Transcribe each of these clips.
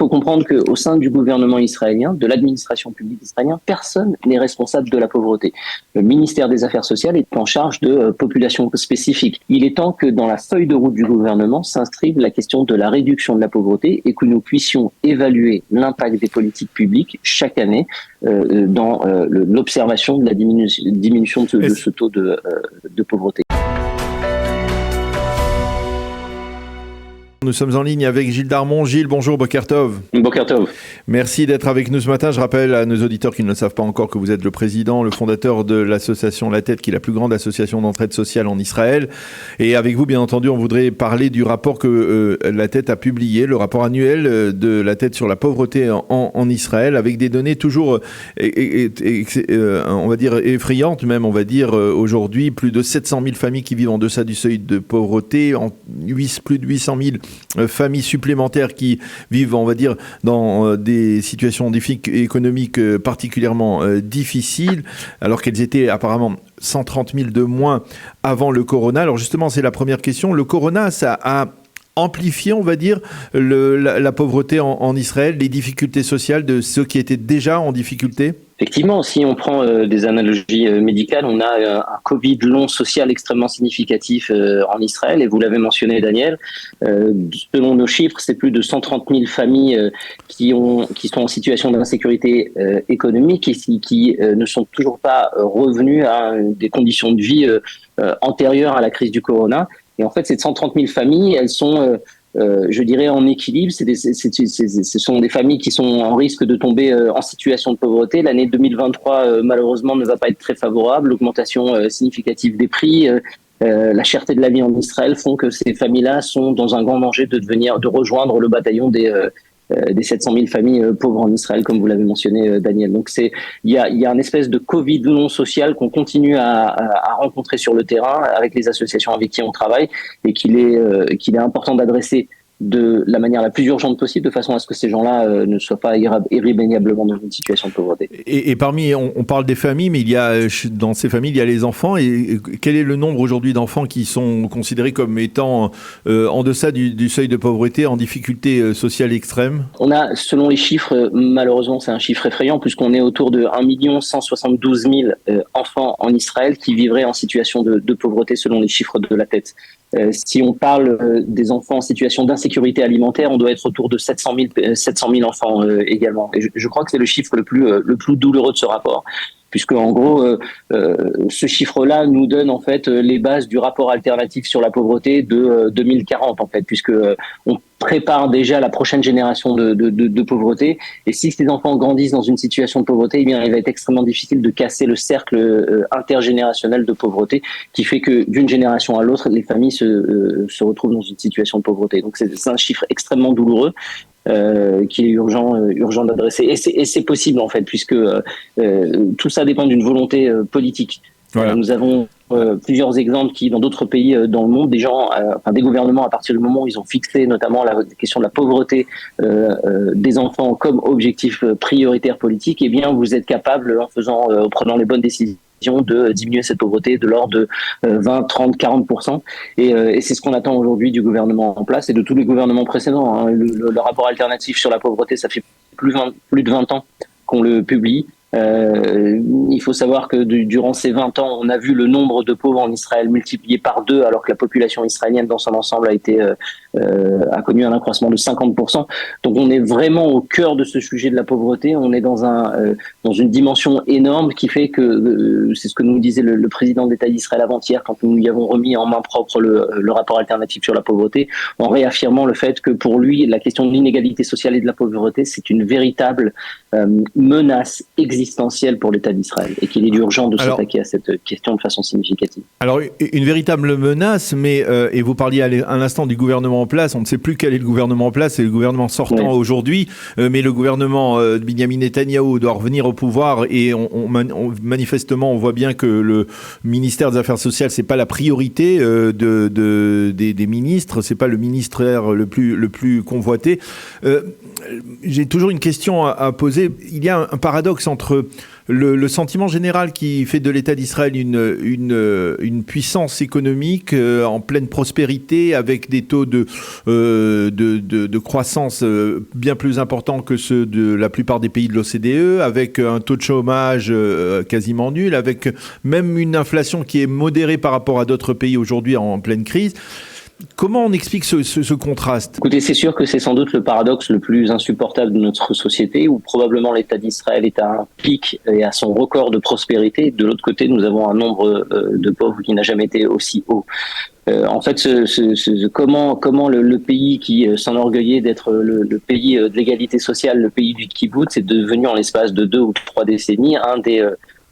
faut comprendre qu'au sein du gouvernement israélien, de l'administration publique israélienne, personne n'est responsable de la pauvreté. Le ministère des Affaires sociales est en charge de populations spécifiques. Il est temps que dans la feuille de route du gouvernement s'inscrive la question de la réduction de la pauvreté et que nous puissions évaluer l'impact des politiques publiques chaque année dans l'observation de la diminution de ce taux de pauvreté. Nous sommes en ligne avec Gilles Darmon. Gilles, bonjour, Boker Tov. Boker Tov. Merci d'être avec nous ce matin. Je rappelle à nos auditeurs qui ne le savent pas encore que vous êtes le président, le fondateur de l'association La Tête, qui est la plus grande association d'entraide sociale en Israël. Et avec vous, bien entendu, on voudrait parler du rapport que La Tête a publié, le rapport annuel de La Tête sur la pauvreté en Israël, avec des données toujours, on va dire, effrayantes même, on va dire, aujourd'hui. Plus de 700 000 familles qui vivent en deçà du seuil de pauvreté, plus de 800 000 familles supplémentaires qui vivent, on va dire, dans des situations économiques particulièrement difficiles, alors qu'elles étaient apparemment 130 000 de moins avant le corona. Alors justement, c'est la première question. Le corona, ça a amplifié, on va dire, la pauvreté en Israël, les difficultés sociales de ceux qui étaient déjà en difficulté? Effectivement, si on prend des analogies médicales, on a un Covid long social extrêmement significatif en Israël, et vous l'avez mentionné, Daniel. Selon nos chiffres, c'est plus de 130 000 familles qui sont en situation d'insécurité économique et qui ne sont toujours pas revenues à des conditions de vie antérieures à la crise du corona. Et en fait, ces 130 000 familles, elles sont je dirais en équilibre. Ce sont des familles qui sont en risque de tomber en situation de pauvreté. L'année 2023, malheureusement, ne va pas être très favorable. L'augmentation significative des prix, la cherté de la vie en Israël font que ces familles-là sont dans un grand danger de rejoindre le bataillon des 700 000 familles pauvres en Israël, comme vous l'avez mentionné, Daniel. Donc il y a un espèce de Covid non social qu'on continue à rencontrer sur le terrain avec les associations avec qui on travaille, et qu'il est important d'adresser de la manière la plus urgente possible, de façon à ce que ces gens-là ne soient pas irrémédiablement dans une situation de pauvreté. Et parmi, on parle des familles, mais dans ces familles, il y a les enfants. Et quel est le nombre aujourd'hui d'enfants qui sont considérés comme étant en deçà du seuil de pauvreté, en difficulté sociale extrême? On a, selon les chiffres, malheureusement, c'est un chiffre effrayant, puisqu'on est autour de 1 172 000 enfants en Israël qui vivraient en situation de pauvreté, selon les chiffres de La Tête. Si on parle des enfants en situation d'insécurité alimentaire, on doit être autour de 700 000 enfants également. Et je crois que c'est le chiffre le plus douloureux de ce rapport, puisque en gros, ce chiffre-là nous donne en fait les bases du rapport alternatif sur la pauvreté de 2040 en fait, puisque on prépare déjà la prochaine génération de pauvreté. Et si ces enfants grandissent dans une situation de pauvreté, eh bien, il va être extrêmement difficile de casser le cercle intergénérationnel de pauvreté, qui fait que d'une génération à l'autre, les familles se retrouvent dans une situation de pauvreté. Donc c'est un chiffre extrêmement douloureux. Qu'il est urgent d'adresser, et c'est possible en fait, puisque tout ça dépend d'une volonté politique. Voilà. Nous avons plusieurs exemples qui, dans d'autres pays dans le monde, des gouvernements, à partir du moment où ils ont fixé notamment la question de la pauvreté des enfants comme objectif prioritaire politique, eh bien vous êtes capable, en prenant les bonnes décisions, de diminuer cette pauvreté de l'ordre de 20, 30, 40%. Et c'est ce qu'on attend aujourd'hui du gouvernement en place et de tous les gouvernements précédents. Hein. Le rapport alternatif sur la pauvreté, ça fait plus de 20 ans qu'on le publie. Il faut savoir que durant ces 20 ans, on a vu le nombre de pauvres en Israël multiplié par 2, alors que la population israélienne dans son ensemble a connu un accroissement de 50%. Donc on est vraiment au cœur de ce sujet de la pauvreté. On est dans une dimension énorme qui fait que, c'est ce que nous disait le président de l'État d'Israël avant-hier quand nous lui avons remis en main propre le rapport alternatif sur la pauvreté, en réaffirmant le fait que pour lui, la question de l'inégalité sociale et de la pauvreté, c'est une véritable menace existentielle pour l'État d'Israël, et qu'il est urgent de s'attaquer à cette question de façon significative. Alors, une véritable menace, mais et vous parliez à l'instant du gouvernement en place, on ne sait plus quel est le gouvernement en place, c'est le gouvernement sortant aujourd'hui, mais le gouvernement de Benyamin Netanyahou doit revenir au pouvoir, et manifestement on voit bien que le ministère des Affaires sociales, c'est pas la priorité des ministres, c'est pas le ministère le plus convoité. J'ai toujours une question à poser. Il y a un paradoxe entre entre le sentiment général qui fait de l'État d'Israël une puissance économique en pleine prospérité, avec des taux de croissance bien plus importants que ceux de la plupart des pays de l'OCDE, avec un taux de chômage quasiment nul, avec même une inflation qui est modérée par rapport à d'autres pays aujourd'hui en pleine crise. Comment on explique ce contraste ? Écoutez, c'est sûr que c'est sans doute le paradoxe le plus insupportable de notre société, où probablement l'État d'Israël est à un pic et à son record de prospérité. De l'autre côté, nous avons un nombre de pauvres qui n'a jamais été aussi haut. En fait, comment le pays qui s'enorgueillait d'être le pays de l'égalité sociale, le pays du kibbutz, est devenu en l'espace de 2 ou 3 décennies un des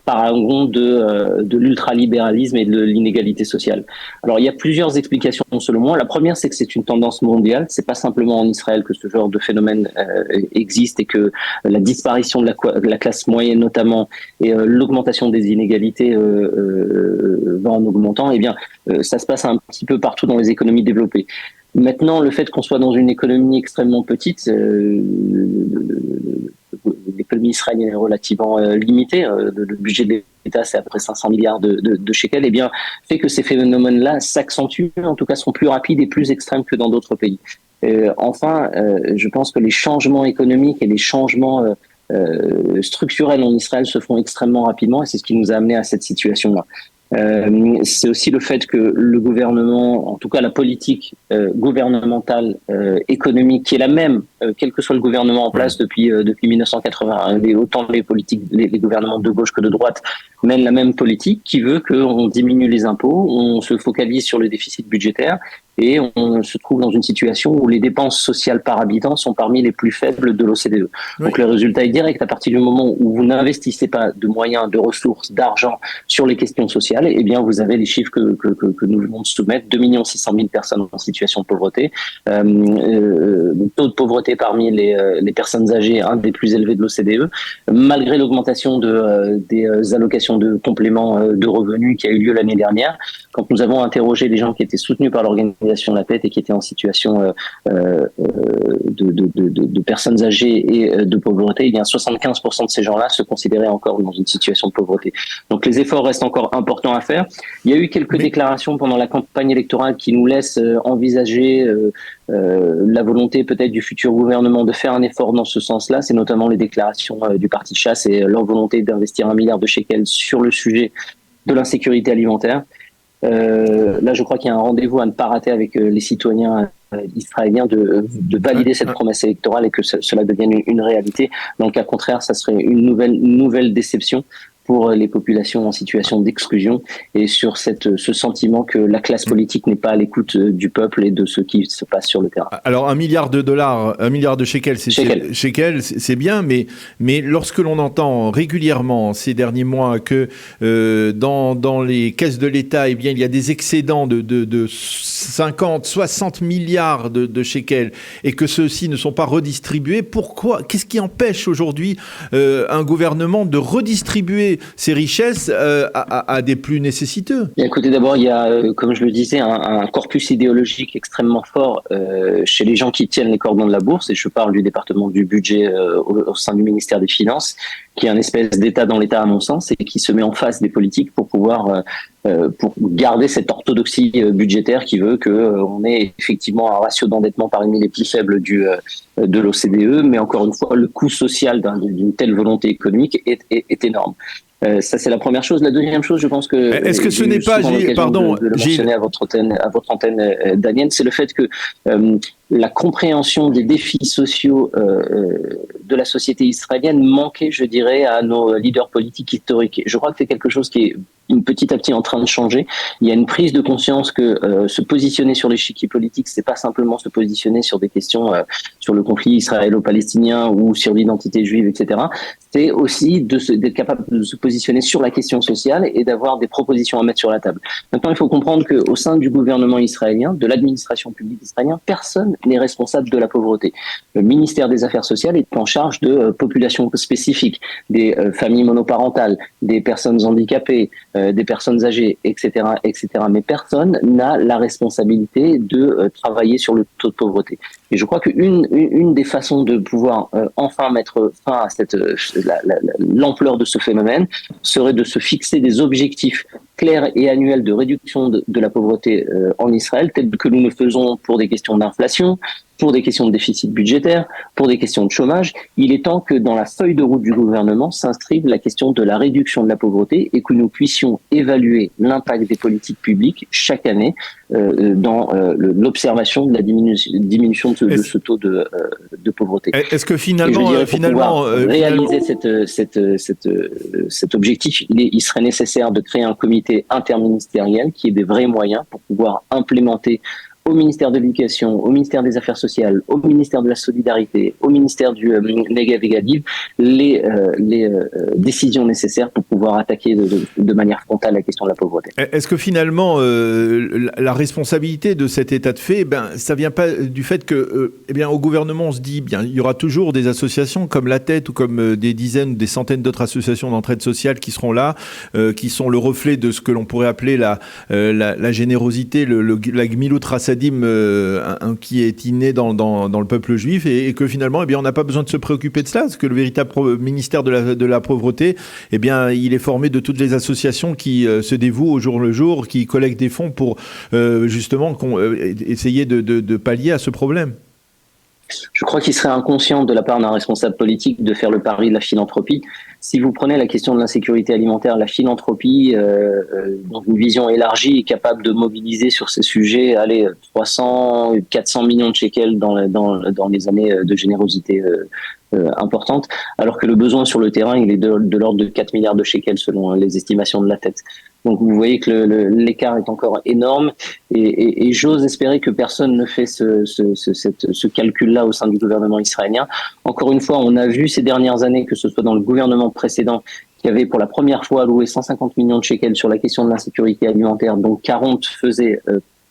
paragon de l'ultralibéralisme et de l'inégalité sociale. Alors, il y a plusieurs explications selon moi. La première, c'est que c'est une tendance mondiale. C'est pas simplement en Israël que ce genre de phénomène existe, et que la disparition de la classe moyenne notamment, et l'augmentation des inégalités va en augmentant. Eh bien, ça se passe un petit peu partout dans les économies développées. Maintenant, le fait qu'on soit dans une économie extrêmement petite, l'économie israélienne est relativement limitée, le budget de l'État c'est à peu près 500 milliards de shekels, eh bien, fait que ces phénomènes-là s'accentuent, en tout cas sont plus rapides et plus extrêmes que dans d'autres pays. Enfin, je pense que les changements économiques et les changements structurels en Israël se font extrêmement rapidement, et c'est ce qui nous a amené à cette situation-là. C'est aussi le fait que le gouvernement, en tout cas la politique gouvernementale économique, qui est la même, quel que soit le gouvernement en place depuis 1980, autant les gouvernements de gauche que de droite mènent la même politique, qui veut qu'on diminue les impôts, on se focalise sur le déficit budgétaire, et on se trouve dans une situation où les dépenses sociales par habitant sont parmi les plus faibles de l'OCDE. Oui. Donc le résultat est direct. À partir du moment où vous n'investissez pas de moyens, de ressources, d'argent sur les questions sociales, eh bien vous avez les chiffres que nous venons de soumettre, 2 600 000 personnes en situation de pauvreté, le taux de pauvreté parmi les personnes âgées, un des plus élevés de l'OCDE, malgré l'augmentation des allocations de compléments de revenus qui a eu lieu l'année dernière. Quand nous avons interrogé les gens qui étaient soutenus par l'organisation La Tête et qui étaient en situation de personnes âgées et de pauvreté, eh bien 75% de ces gens-là se considéraient encore dans une situation de pauvreté. Donc les efforts restent encore importants à faire. Il y a eu quelques déclarations pendant la campagne électorale qui nous laissent envisager la volonté peut-être du futur gouvernement de faire un effort dans ce sens-là. C'est notamment les déclarations du parti Chasse et leur volonté d'investir 1 milliard de shekels sur le sujet de l'insécurité alimentaire. Là, je crois qu'il y a un rendez-vous à ne pas rater avec les citoyens israéliens de valider cette promesse électorale et que cela devienne une réalité. Dans le cas contraire, ça serait une nouvelle déception pour les populations en situation d'exclusion, et sur ce sentiment que la classe politique n'est pas à l'écoute du peuple et de ce qui se passe sur le terrain. Alors $1 milliard, $1 milliard de shekels, c'est bien, mais lorsque l'on entend régulièrement ces derniers mois que dans les caisses de l'État, eh bien, il y a des excédents de 50, 60 milliards de shekels, et que ceux-ci ne sont pas redistribués, pourquoi ? Qu'est-ce qui empêche aujourd'hui un gouvernement de redistribuer ces richesses à des plus nécessiteux? Bien, écoutez, d'abord, il y a, comme je le disais, un corpus idéologique extrêmement fort chez les gens qui tiennent les cordons de la bourse, et je parle du département du budget au sein du ministère des Finances, qui est un espèce d'État dans l'État à mon sens, et qui se met en face des politiques pour pouvoir pour garder cette orthodoxie budgétaire qui veut qu'on ait effectivement un ratio d'endettement parmi les plus faibles de l'OCDE, mais encore une fois, le coût social d'une telle volonté économique est énorme. Ça, c'est la première chose. La deuxième chose, je pense que... Est-ce que ce n'est pas... Pardon, de le mentionner à votre antenne, Daniel, c'est le fait que la compréhension des défis sociaux de la société israélienne manquait, je dirais, à nos leaders politiques historiques. Je crois que c'est quelque chose qui est petit à petit en train de changer. Il y a une prise de conscience que se positionner sur l'échiquier politique, c'est pas simplement se positionner sur des questions sur le conflit israélo-palestinien ou sur l'identité juive, etc. C'est aussi d'être capable de se positionner sur la question sociale et d'avoir des propositions à mettre sur la table. Maintenant, il faut comprendre qu'au sein du gouvernement israélien, de l'administration publique israélienne, personne n'est responsable de la pauvreté. Le ministère des Affaires sociales est en charge de populations spécifiques, des familles monoparentales, des personnes handicapées, des personnes âgées, etc., etc. Mais personne n'a la responsabilité de travailler sur le taux de pauvreté. Et je crois qu'une des façons de pouvoir enfin mettre fin à l'ampleur de ce phénomène serait de se fixer des objectifs clairs et annuels de réduction de la pauvreté en Israël, tels que nous le faisons pour des questions d'inflation, pour des questions de déficit budgétaire, pour des questions de chômage. Il est temps que dans la feuille de route du gouvernement s'inscrive la question de la réduction de la pauvreté et que nous puissions évaluer l'impact des politiques publiques chaque année dans l'observation de la diminution de ce taux de pauvreté. Est-ce que finalement, réaliser cet objectif, il serait nécessaire de créer un comité interministériel qui ait des vrais moyens pour pouvoir implémenter au ministère de l'Éducation, au ministère des Affaires sociales, au ministère de la Solidarité, au ministère du Negev et Gadiv, les décisions nécessaires pour pouvoir attaquer de manière frontale la question de la pauvreté. Est-ce que finalement, la responsabilité de cet état de fait, ça vient pas du fait que, au gouvernement, on se dit, il y aura toujours des associations comme La Tête ou comme des dizaines, des centaines d'autres associations d'entraide sociale qui seront là, qui sont le reflet de ce que l'on pourrait appeler la générosité, la Gmilut Rasadim, qui est inné dans le peuple juif, et que finalement, on n'a pas besoin de se préoccuper de cela, parce que le véritable ministère de la pauvreté, il est formé de toutes les associations qui se dévouent au jour le jour, qui collectent des fonds pour justement essayer de pallier à ce problème. Je crois qu'il serait inconscient de la part d'un responsable politique de faire le pari de la philanthropie. Si vous prenez la question de l'insécurité alimentaire, la philanthropie, dans une vision élargie, est capable de mobiliser sur ces sujets 300, 400 millions de shekels dans les années de générosité importante, alors que le besoin sur le terrain, il est de l'ordre de 4 milliards de shekels selon les estimations de La Tête. Donc vous voyez que l'écart est encore énorme, et j'ose espérer que personne ne fait ce calcul-là au sein du gouvernement israélien. Encore une fois, on a vu ces dernières années, que ce soit dans le gouvernement précédent, qui avait pour la première fois alloué 150 millions de shekels sur la question de l'insécurité alimentaire, dont 40 faisaient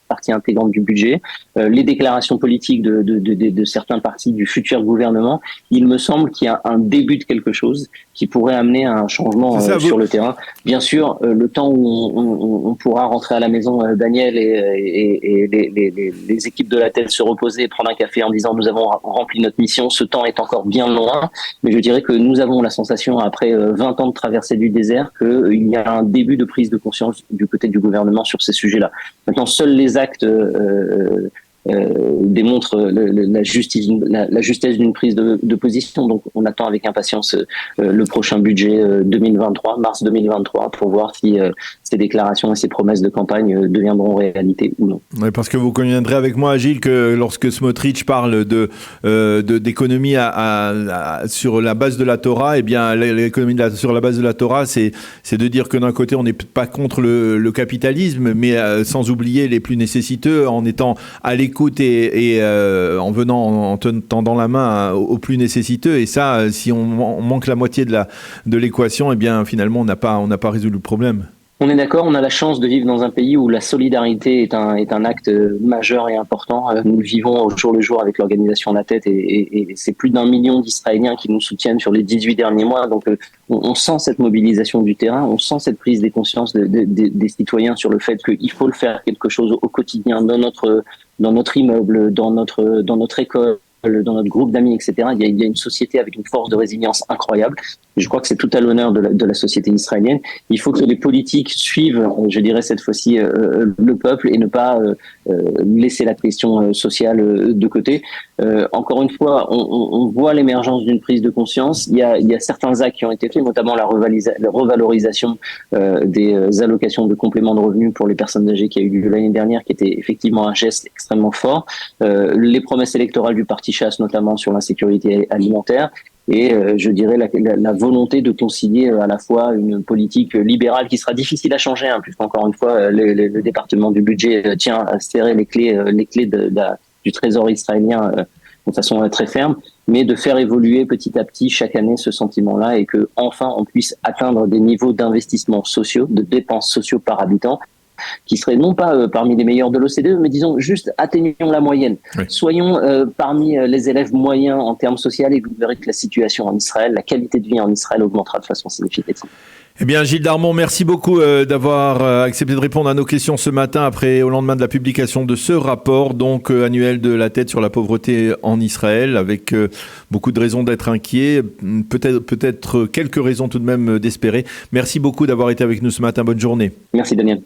partie intégrante du budget, les déclarations politiques de certains partis du futur gouvernement, il me semble qu'il y a un début de quelque chose qui pourrait amener à un changement sur le terrain. Bien sûr, le temps où on pourra rentrer à la maison, Daniel, et les équipes de La Tête se reposer et prendre un café en disant nous avons rempli notre mission, ce temps est encore bien loin, mais je dirais que nous avons la sensation, après 20 ans de traversée du désert, qu'il y a un début de prise de conscience du côté du gouvernement sur ces sujets-là. Maintenant, seuls les actes démontrent la justesse d'une prise de position. Donc on attend avec impatience le prochain budget 2023, mars 2023, pour voir si ces déclarations et ces promesses de campagne deviendront réalité ou non. Oui, parce que vous conviendrez avec moi, Gilles, que lorsque Smotrich parle d'économie sur la base de la Torah, l'économie sur la base de la Torah, c'est de dire que d'un côté on n'est pas contre le capitalisme, mais sans oublier les plus nécessiteux, en étant à l'écoute et en tendant la main aux plus nécessiteux. Et ça, si on manque la moitié de l'équation, finalement on n'a pas résolu le problème. On est d'accord, on a la chance de vivre dans un pays où la solidarité est un acte majeur et important. Nous le vivons au jour le jour avec l'organisation La Tête, et c'est plus d'1 million d'Israéliens qui nous soutiennent sur les 18 derniers mois. Donc on sent cette mobilisation du terrain, on sent cette prise des consciences des citoyens sur le fait qu'il faut le faire quelque chose au quotidien dans notre immeuble, dans notre école, dans notre groupe d'amis, etc. Il y a une société avec une force de résilience incroyable. Je crois que c'est tout à l'honneur de la société israélienne. Il faut que les politiques suivent, je dirais cette fois-ci, le peuple, et ne pas laisser la question sociale de côté. Encore une fois, on voit l'émergence d'une prise de conscience. Il y a certains actes qui ont été faits, notamment la revalorisation des allocations de compléments de revenus pour les personnes âgées qui a eu lieu l'année dernière, qui était effectivement un geste extrêmement fort. Les promesses électorales du parti Chasse, notamment sur l'insécurité alimentaire. Et je dirais la volonté de concilier à la fois une politique libérale qui sera difficile à changer, puisqu'encore une fois, le département du budget tient à serrer les clés du trésor israélien de façon très ferme, mais de faire évoluer petit à petit chaque année ce sentiment-là, et que enfin on puisse atteindre des niveaux d'investissements sociaux, de dépenses sociaux par habitant, qui serait non pas parmi les meilleurs de l'OCDE, mais disons juste atteignons la moyenne. Oui. Soyons parmi les élèves moyens en termes sociaux et vous verrez que la situation en Israël, la qualité de vie en Israël augmentera de façon significative. Eh bien, Gilles Darmon, merci beaucoup d'avoir accepté de répondre à nos questions ce matin au lendemain de la publication de ce rapport, donc annuel de la tête sur la pauvreté en Israël, avec beaucoup de raisons d'être inquiet, peut-être quelques raisons tout de même d'espérer. Merci beaucoup d'avoir été avec nous ce matin. Bonne journée. Merci, Daniel.